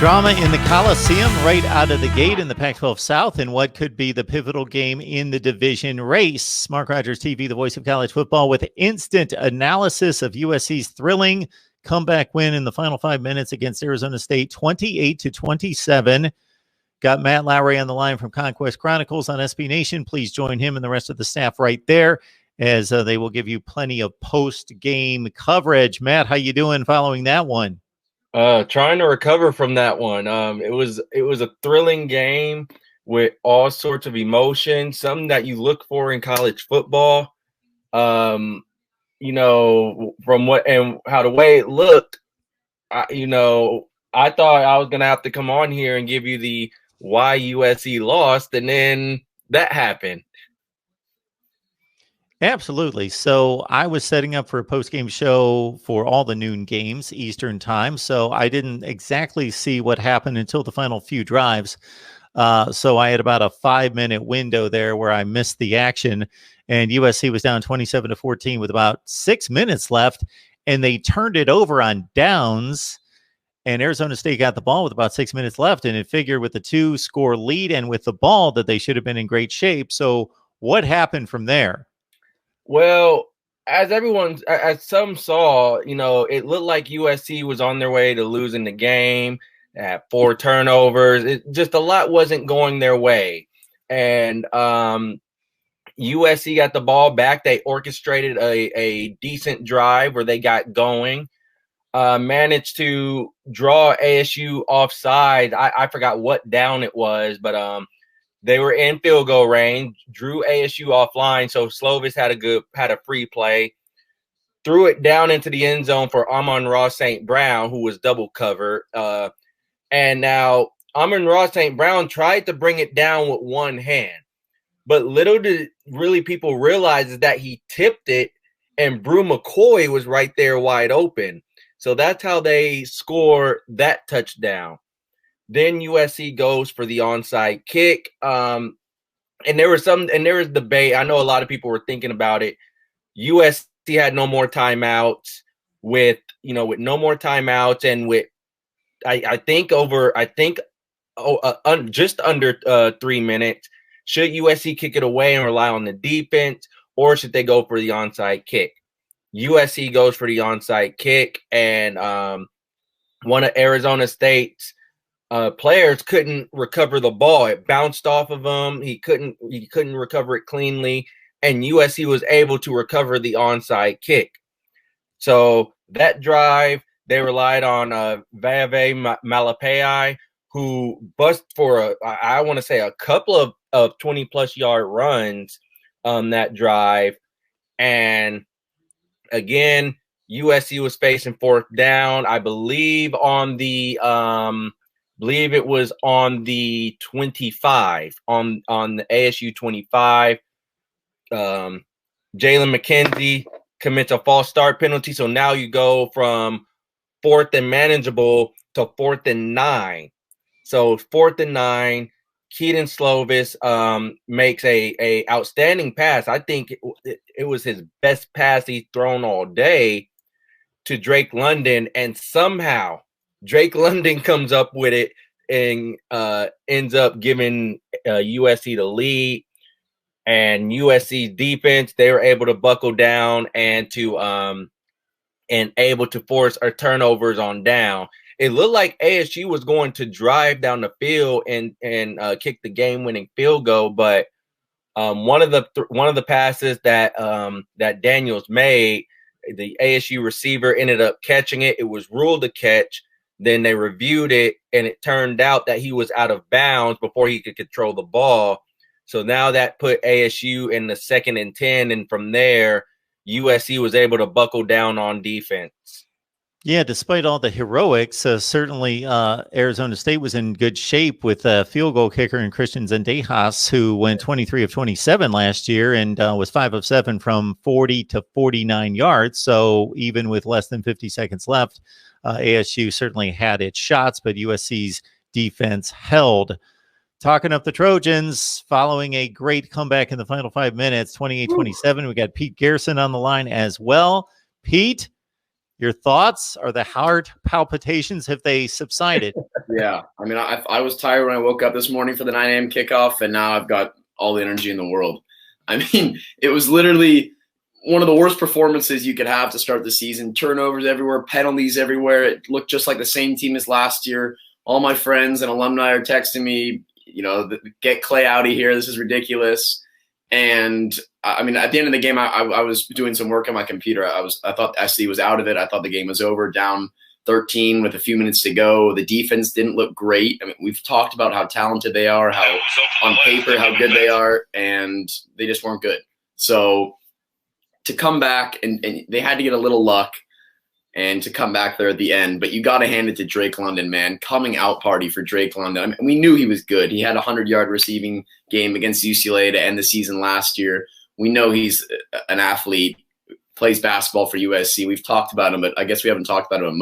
Drama in the Coliseum right out of the gate in the Pac-12 South in what could be the pivotal game in the division race. Mark Rogers TV, the voice of college football, with instant analysis of USC's thrilling comeback win in the final 5 minutes against Arizona State, 28-27. Got Matt Lowry on the line from Conquest Chronicles on SB Nation. Please join him and the rest of the staff right there, as they will give you plenty of post-game coverage. Matt, how you doing following that one? Trying to recover from that one. It was a thrilling game with all sorts of emotion, something that you look for in college football. From what and how the way it looked, I thought I was gonna have to come on here and give you the why USC lost, and then that happened. Absolutely. So I was setting up for a post-game show for all the noon games Eastern time. So I didn't exactly see what happened until the final few drives. So I had about a 5-minute window there where I missed the action, and USC was down 27-14 with about 6 minutes left, and they turned it over on downs, and Arizona State got the ball with about 6 minutes left, and it figured with the 2-score lead and with the ball that they should have been in great shape. So what happened from there? Well, as some saw, it looked like USC was on their way to losing the game. They had 4 turnovers. Just a lot wasn't going their way. And USC got the ball back. They orchestrated a decent drive where they got going, managed to draw ASU offside. I forgot what down it was, but they were in field goal range, drew ASU offline, so Slovis had a free play, threw it down into the end zone for Amon-Ra St. Brown, who was double covered. And now Amon-Ra St. Brown tried to bring it down with one hand, but little did really people realize is that he tipped it, and Brew McCoy was right there wide open. So that's how they score that touchdown. Then USC goes for the onside kick. And there was debate. I know a lot of people were thinking about it. USC had no more timeouts with no more timeouts, and with just under 3 minutes. Should USC kick it away and rely on the defense, or should they go for the onside kick? USC goes for the onside kick, and one of Arizona State's players couldn't recover the ball. It bounced off of him. He couldn't recover it cleanly, and USC was able to recover the onside kick. So that drive, they relied on Vave Malapai, who bust for a couple of 20-plus yard runs on that drive. And again, USC was facing 4th down, I believe it was on the 25, on the ASU 25. Jalen McKenzie commits a false start penalty. So now you go from 4th and manageable to 4th and 9. So 4th and 9, Keaton Slovis makes a outstanding pass. I think it was his best pass he's thrown all day to Drake London, and somehow Drake London comes up with it and ends up giving USC the lead. And USC's defense, they were able to buckle down and able to force our turnovers on down. It looked like ASU was going to drive down the field and kick the game-winning field goal, but one of the passes that Daniels made, the ASU receiver ended up catching it. It was ruled a catch. Then they reviewed it, and it turned out that he was out of bounds before he could control the ball. So now that put ASU in the 2nd and 10, and from there, USC was able to buckle down on defense. Yeah, despite all the heroics, certainly Arizona State was in good shape with a field goal kicker in Christian Zendejas, who went 23 of 27 last year and was 5 of 7 from 40 to 49 yards. So even with less than 50 seconds left, ASU certainly had its shots, but USC's defense held. Talking up the Trojans following a great comeback in the final 5 minutes, 28-27. We got Pete Garrison on the line as well. Pete, your thoughts? Are the heart palpitations, have they subsided? Yeah, I mean, I was tired when I woke up this morning for the 9 a.m. kickoff, and now I've got all the energy in the world. I mean, it was literally one of the worst performances you could have to start the season. Turnovers everywhere, penalties everywhere. It looked just like the same team as last year. All my friends and alumni are texting me, get Clay out of here. This is ridiculous. And I mean, at the end of the game, I was doing some work on my computer. I thought SC was out of it. I thought the game was over, down 13 with a few minutes to go. The defense didn't look great. I mean, we've talked about how talented they are, how on paper, how good they are, and they just weren't good. So to come back, and they had to get a little luck and to come back there at the end, but you got to hand it to Drake London, man. Coming out party for Drake London. I mean, we knew he was good. He had a 100-yard receiving game against UCLA to end the season last year. We know he's an athlete, plays basketball for USC. We've talked about him, but I guess we haven't talked about him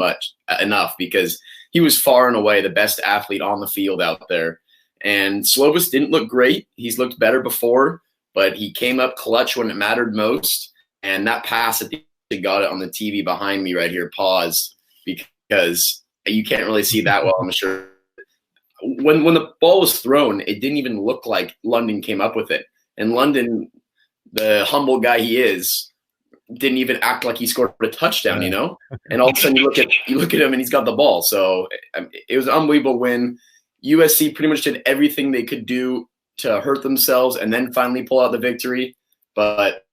enough because he was far and away the best athlete on the field out there. And Slovis didn't look great. He's looked better before, but he came up clutch when it mattered most. And that pass at the got it on the TV behind me right here, paused, because you can't really see that well, I'm sure. When the ball was thrown, it didn't even look like London came up with it. And London, the humble guy he is, didn't even act like he scored a touchdown, And all of a sudden you look at him and he's got the ball. So it was an unbelievable win. USC pretty much did everything they could do to hurt themselves and then finally pull out the victory. But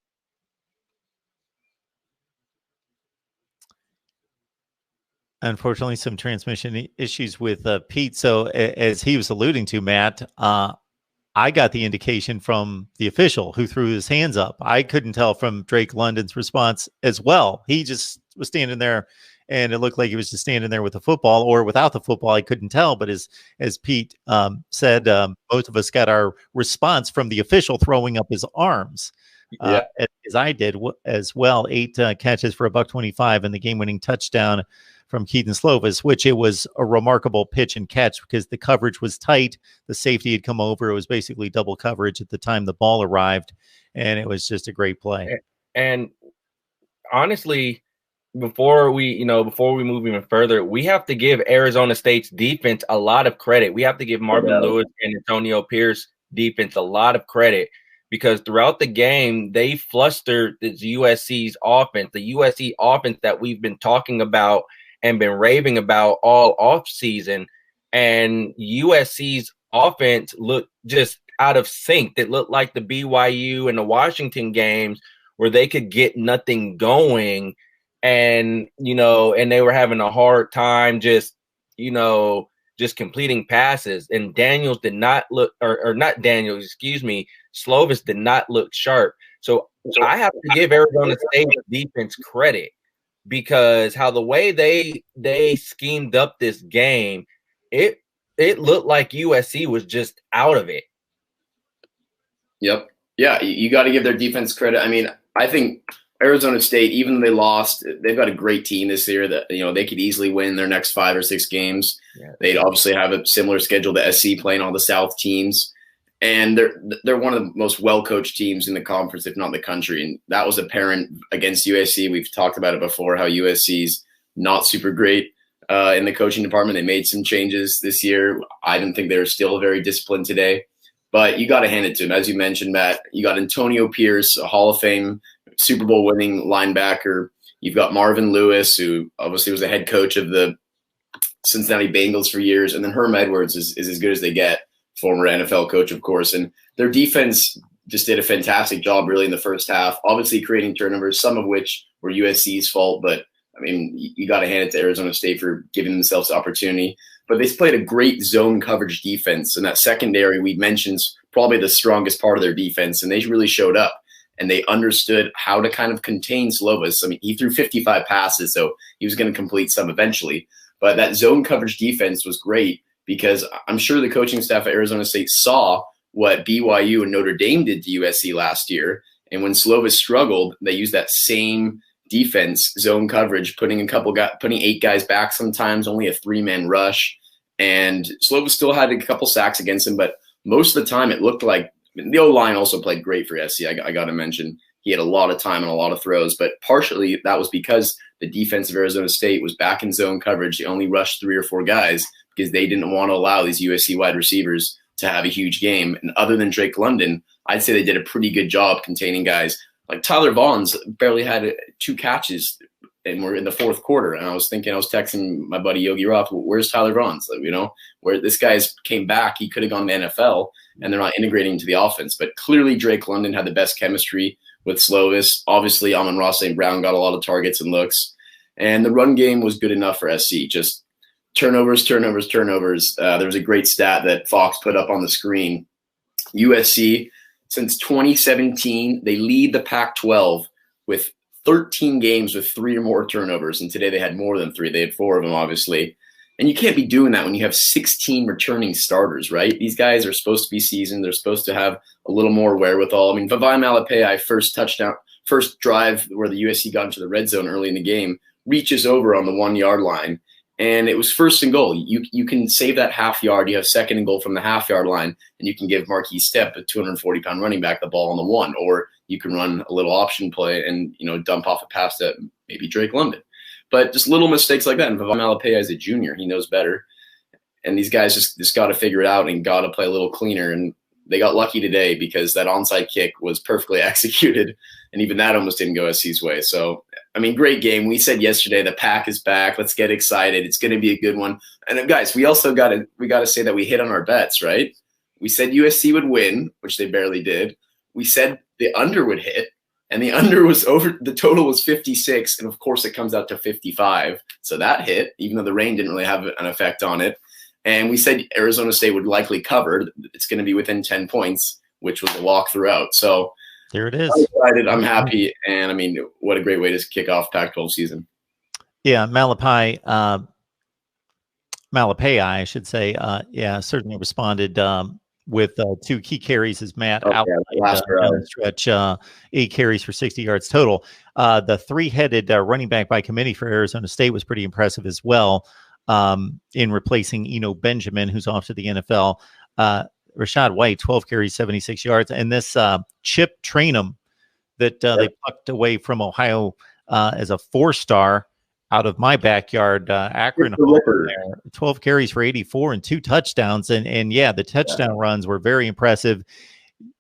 unfortunately, some transmission issues with Pete. So as he was alluding to, Matt, I got the indication from the official who threw his hands up. I couldn't tell from Drake London's response as well. He just was standing there, and it looked like he was just standing there with the football or without the football. I couldn't tell. But as Pete said, most of us got our response from the official throwing up his arms. As I did as well. 8 catches for $125 and the game-winning touchdown from Keaton Slovis, which it was a remarkable pitch and catch because the coverage was tight. The safety had come over. It was basically double coverage at the time the ball arrived, and it was just a great play. And honestly, before we move even further, we have to give Arizona State's defense a lot of credit. We have to give Marvin Lewis and Antonio Pierce defense a lot of credit, because throughout the game, they flustered the USC's offense, the USC offense that we've been talking about and been raving about all off season. And USC's offense looked just out of sync. It looked like the BYU and the Washington games where they could get nothing going. And, and they were having a hard time just completing passes. And Daniels did not look, or not Daniels, excuse me, Slovis did not look sharp. So I have to give Arizona State defense credit, because how the way they schemed up this game, it looked like USC was just out of it. Yep. Yeah, you got to give their defense credit. I mean, I think Arizona State, even though they lost, they've got a great team this year that, they could easily win their next 5 or 6 games. Yeah. They'd obviously have a similar schedule to SC, playing all the South teams. And they're one of the most well-coached teams in the conference, if not the country. And that was apparent against USC. We've talked about it before, how USC's not super great in the coaching department. They made some changes this year. I didn't think they were still very disciplined today. But you got to hand it to them. As you mentioned, Matt, you got Antonio Pierce, a Hall of Fame Super Bowl winning linebacker. You've got Marvin Lewis, who obviously was the head coach of the Cincinnati Bengals for years. And then Herm Edwards is as good as they get. Former NFL coach, of course. And their defense just did a fantastic job really in the first half, obviously creating turnovers, some of which were USC's fault. But, I mean, you got to hand it to Arizona State for giving themselves opportunity. But they played a great zone coverage defense. And that secondary we mentioned is probably the strongest part of their defense. And they really showed up. And they understood how to kind of contain Slovis. I mean, he threw 55 passes, so he was going to complete some eventually. But that zone coverage defense was great, because I'm sure the coaching staff at Arizona State saw what BYU and Notre Dame did to USC last year. And when Slovis struggled, they used that same defense, zone coverage, putting 8 guys back sometimes, only a 3-man rush. And Slovis still had a couple sacks against him, but most of the time it looked like the O-line also played great for SC. I got to mention, He had a lot of time and a lot of throws, but partially that was because the defense of Arizona State was back in zone coverage. They only rushed 3 or 4 guys because they didn't want to allow these USC wide receivers to have a huge game. And other than Drake London, I'd say they did a pretty good job containing guys. Like Tyler Vaughn's barely had 2 catches, and we're in the 4th quarter. And I was texting my buddy Yogi Roth, where's Tyler Vaughn's? Like, where this guy's came back, he could have gone to the NFL, and they're not integrating into the offense. But clearly Drake London had the best chemistry with Slovis. Obviously, Amon-Ra St. Brown got a lot of targets and looks. And the run game was good enough for SC. Just turnovers. There was a great stat that Fox put up on the screen. USC, since 2017, they lead the Pac-12 with 13 games with 3 or more turnovers. And today they had more than 3. They had 4 of them, obviously. And you can't be doing that when you have 16 returning starters, right? These guys are supposed to be seasoned. They're supposed to have a little more wherewithal. I mean, Vavae Malepeai, first drive where the USC got into the red zone early in the game, reaches over on the 1-yard line. And it was 1st and goal. You can save that half yard. You have 2nd and goal from the half-yard line, and you can give Marquis Stepp, a 240-pound running back, the ball on the 1. Or you can run a little option play and dump off a pass to maybe Drake London. But just little mistakes like that. And Vavae Malepeai is a junior. He knows better. And these guys just got to figure it out and got to play a little cleaner. And they got lucky today because that onside kick was perfectly executed. And even that almost didn't go SC's way. So, I mean, great game. We said yesterday the Pack is back. Let's get excited. It's going to be a good one. And guys, we also got to say that we hit on our bets, right? We said USC would win, which they barely did. We said the under would hit. And the under was over, the total was 56, and of course it comes out to 55. So that hit, even though the rain didn't really have an effect on it. And we said Arizona State would likely cover. It's going to be within 10 points, which was a walk throughout. So there it is. I'm excited. I'm happy. And I mean, what a great way to kick off Pac-12 season. Yeah, Malepeai, I should say, certainly responded with 2 key carries as Matt outlined down the stretch, 8 carries for 60 yards total. The 3-headed running back by committee for Arizona State was pretty impressive as well, in replacing Eno Benjamin, who's off to the NFL. Rashad White, 12 carries, 76 yards. And this Chip Trainum that they plucked away from Ohio as a 4-star out of my backyard, Akron, 12 carries for 84 and 2 touchdowns. And the touchdown runs were very impressive.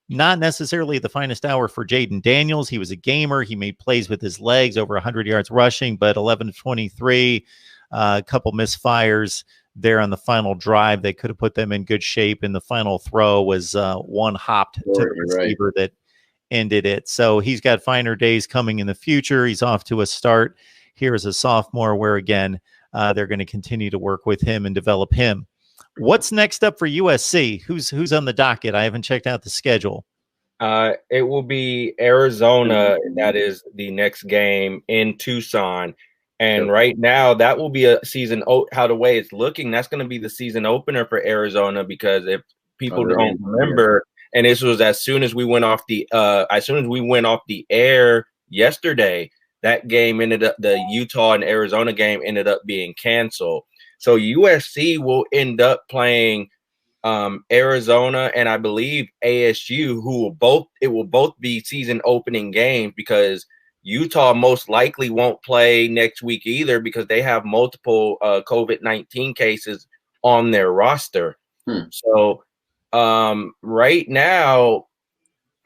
Not necessarily the finest hour for Jaden Daniels. He was a gamer. He made plays with his legs, over 100 yards rushing, but 11 of 23, a couple misfires there on the final drive. They could have put them in good shape. And the final throw was one hopped to the receiver that ended it. So he's got finer days coming in the future. He's off to a start here as a sophomore, where again, they're going to continue to work with him and develop him. What's next up for USC? Who's on the docket? I haven't checked out the schedule. It will be Arizona. That is the next game in Tucson. And right now, that will be a season. How the way it's looking, that's going to be the season opener for Arizona, because if people don't remember, and this was as soon as we went off the air yesterday, that game ended up, the Utah and Arizona game ended up being canceled. So USC will end up playing Arizona and I believe ASU, it will both be season opening games, because Utah most likely won't play next week either, because they have multiple COVID-19 cases on their roster. So right now,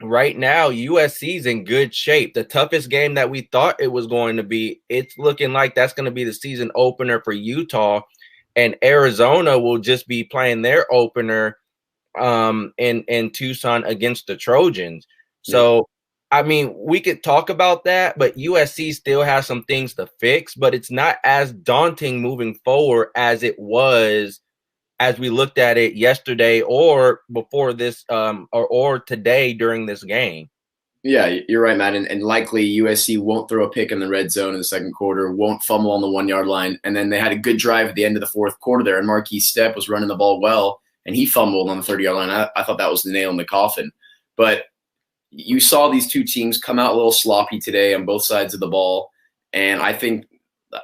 USC's in good shape. The toughest game that we thought it was going to be, it's looking like that's going to be the season opener for Utah, and Arizona will just be playing their opener in Tucson against the Trojans. So, I mean, we could talk about that, but USC still has some things to fix, but it's not as daunting moving forward as it was as we looked at it yesterday or before this or today during this game. Yeah, you're right, Matt. And likely USC won't throw a pick in the red zone in the second quarter, won't fumble on the 1-yard line. And then they had a good drive at the end of the fourth quarter there, and Marquis Stepp was running the ball well, and he fumbled on the 30-yard line. I thought that was the nail in the coffin. But you saw these two teams come out a little sloppy today on both sides of the ball. And I think,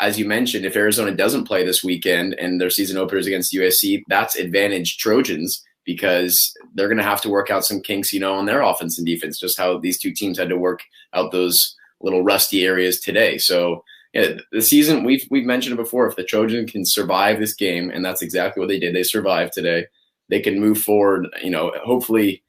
as you mentioned, if Arizona doesn't play this weekend and their season openers against USC, that's advantage Trojans, because they're going to have to work out some kinks, on their offense and defense, just how these two teams had to work out those little rusty areas today. So yeah, the season, we've mentioned it before, if the Trojans can survive this game, and that's exactly what they did, they survived today, they can move forward. Hopefully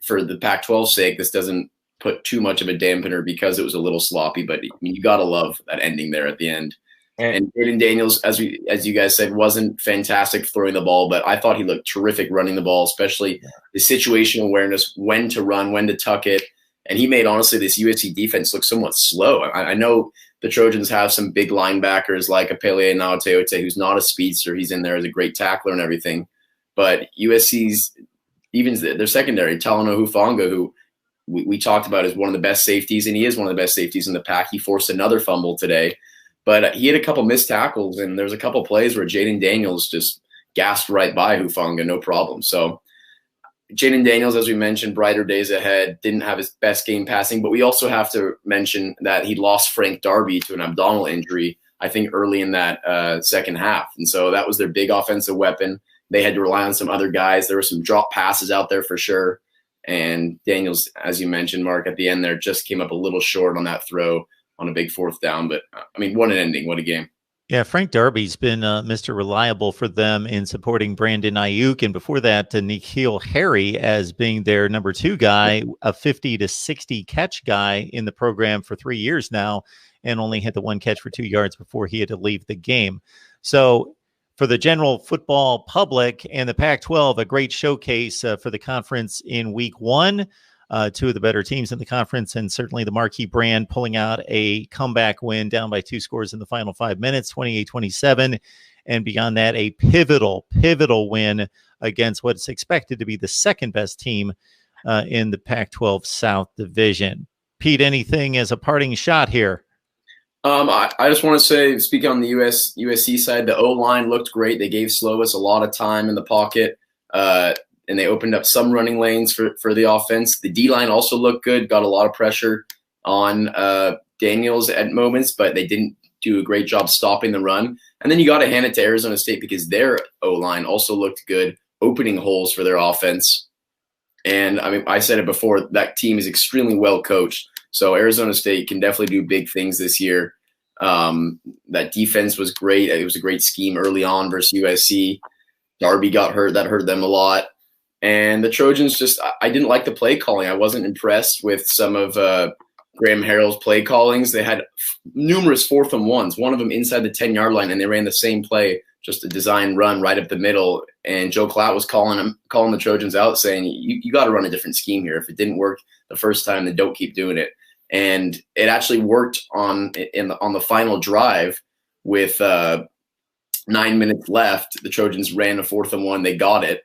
for the Pac-12's sake, this doesn't put too much of a dampener because it was a little sloppy, but you got to love that ending there at the end. And Jaden Daniels, as you guys said, wasn't fantastic throwing the ball, but I thought he looked terrific running the ball, especially the situational awareness, when to run, when to tuck it. And he made, honestly, this USC defense look somewhat slow. I know the Trojans have some big linebackers like Apele Naoteote, who's not a speedster. He's in there as a great tackler and everything. But USC's, even their secondary, Talanoa Hufanga, who we talked about as one of the best safeties, and he is one of the best safeties in the pack. He forced another fumble today. But he had a couple missed tackles, and there's a couple plays where Jaden Daniels just gasped right by Hufanga, no problem. So Jaden Daniels, as we mentioned, brighter days ahead, didn't have his best game passing. But we also have to mention that he lost Frank Darby to an abdominal injury, I think, early in that second half. And so that was their big offensive weapon. They had to rely on some other guys. There were some drop passes out there for sure. And Daniels, as you mentioned, Mark, at the end there just came up a little short on that throw on a big fourth down. But, I mean, what an ending. What a game. Yeah, Frank Darby's been Mr. Reliable for them in supporting Brandon Ayuk. And before that, N'Keal Harry as being their number 2 guy, a 50 to 60 catch guy in the program for 3 years now, and only had the 1 catch for 2 yards before he had to leave the game. So for the general football public and the Pac-12, a great showcase for the conference in week 1. 2 of the better teams in the conference, and certainly the marquee brand pulling out a comeback win down by 2 scores in the final 5 minutes, 28-27. And beyond that, a pivotal win against what's expected to be the second best team in the Pac-12 South Division. Pete, anything as a parting shot here? I just want to say, speaking on the USC side, the O-line looked great. They gave Slovis a lot of time in the pocket. And they opened up some running lanes for the offense. The D-line also looked good, got a lot of pressure on Daniels at moments, but they didn't do a great job stopping the run. And then you got to hand it to Arizona State because their O-line also looked good, opening holes for their offense. And, I mean, I said it before, that team is extremely well coached. So Arizona State can definitely do big things this year. That defense was great. It was a great scheme early on versus USC. Darby got hurt. That hurt them a lot. And the Trojans I didn't like the play calling. I wasn't impressed with some of Graham Harrell's play callings. They had numerous 4th and 1s, one of them inside the 10-yard line, and they ran the same play, just a design run right up the middle. And Joe Klatt was calling the Trojans out, saying, you got to run a different scheme here. If it didn't work the first time, then don't keep doing it. And it actually worked on the final drive with 9 minutes left. The Trojans ran a 4th and 1. They got it.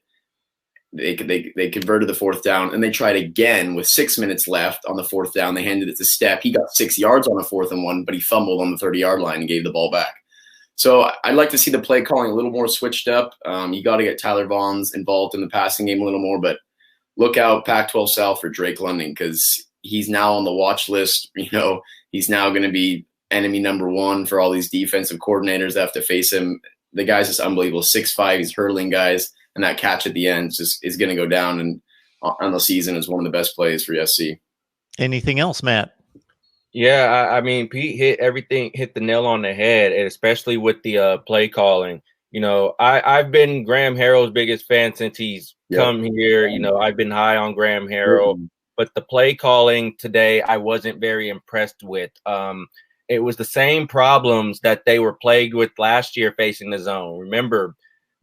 They converted the 4th down, and they tried again with 6 minutes left on the 4th down. They handed it to Stepp. He got 6 yards on a 4th and 1, but he fumbled on the 30-yard line and gave the ball back. So I'd like to see the play calling a little more switched up. You got to get Tyler Vaughns involved in the passing game a little more, but look out Pac-12 South for Drake London because he's now on the watch list. He's now going to be enemy number 1 for all these defensive coordinators that have to face him. The guy's just unbelievable. 6'5", he's hurdling guys. And that catch at the end is going to go down and on the season as one of the best plays for USC. Anything else, Matt? Yeah, I mean, Pete hit the nail on the head, and especially with the play calling. I've been Graham Harrell's biggest fan since he's come here. I've been high on Graham Harrell, but the play calling today I wasn't very impressed with. It was the same problems that they were plagued with last year facing the zone. Remember,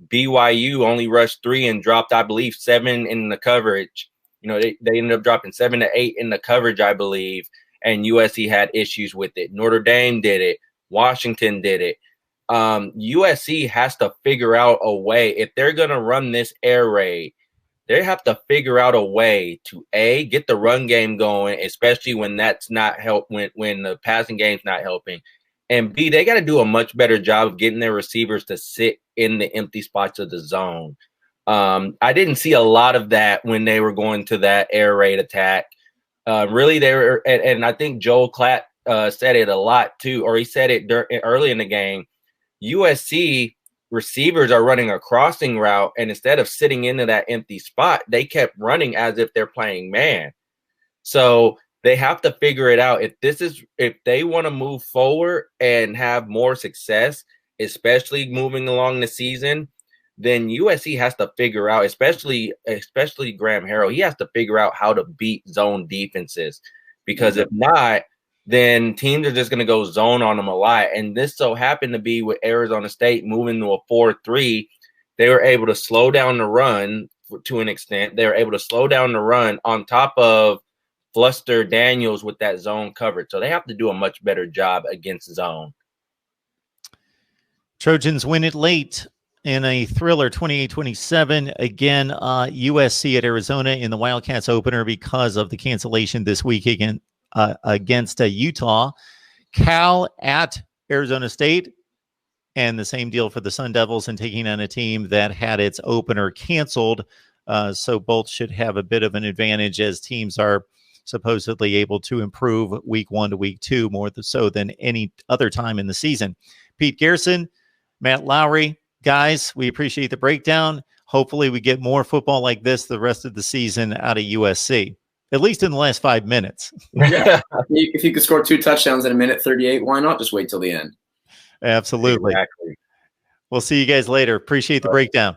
BYU only rushed 3 and dropped, I believe, 7 in the coverage. They ended up dropping 7 to 8 in the coverage, I believe, and USC had issues with it. Notre Dame did it. Washington did it. USC has to figure out a way. If they're going to run this air raid, they have to figure out a way to, A, get the run game going, especially when that's not when the passing game's not helping. And B, they got to do a much better job of getting their receivers to sit in the empty spots of the zone. I didn't see a lot of that when they were going to that air raid attack. Really, they were, and I think Joel Klatt said it a lot too, or he said it early in the game. USC receivers are running a crossing route, and instead of sitting into that empty spot, they kept running as if they're playing man. So they have to figure it out. If they want to move forward and have more success, especially moving along the season, then USC has to figure out, especially Graham Harrell, he has to figure out how to beat zone defenses, because if not, then teams are just going to go zone on them a lot. And this so happened to be with Arizona State moving to a 4-3. They were able to slow down the run to an extent. They were able to slow down the run on top of fluster Daniels with that zone coverage. So they have to do a much better job against zone. Trojans win it late in a thriller, 28-27. Again, USC at Arizona in the Wildcats opener because of the cancellation this week against Utah. Cal at Arizona State, and the same deal for the Sun Devils and taking on a team that had its opener canceled. So both should have a bit of an advantage as teams are supposedly able to improve week 1 to week 2 more so than any other time in the season. Pete Garrison, Matt Lowry, guys, we appreciate the breakdown. Hopefully we get more football like this the rest of the season out of USC, at least in the last 5 minutes. Yeah. If you could score 2 touchdowns in a minute 38, why not just wait till the end? Absolutely. Exactly. We'll see you guys later. Appreciate the breakdown.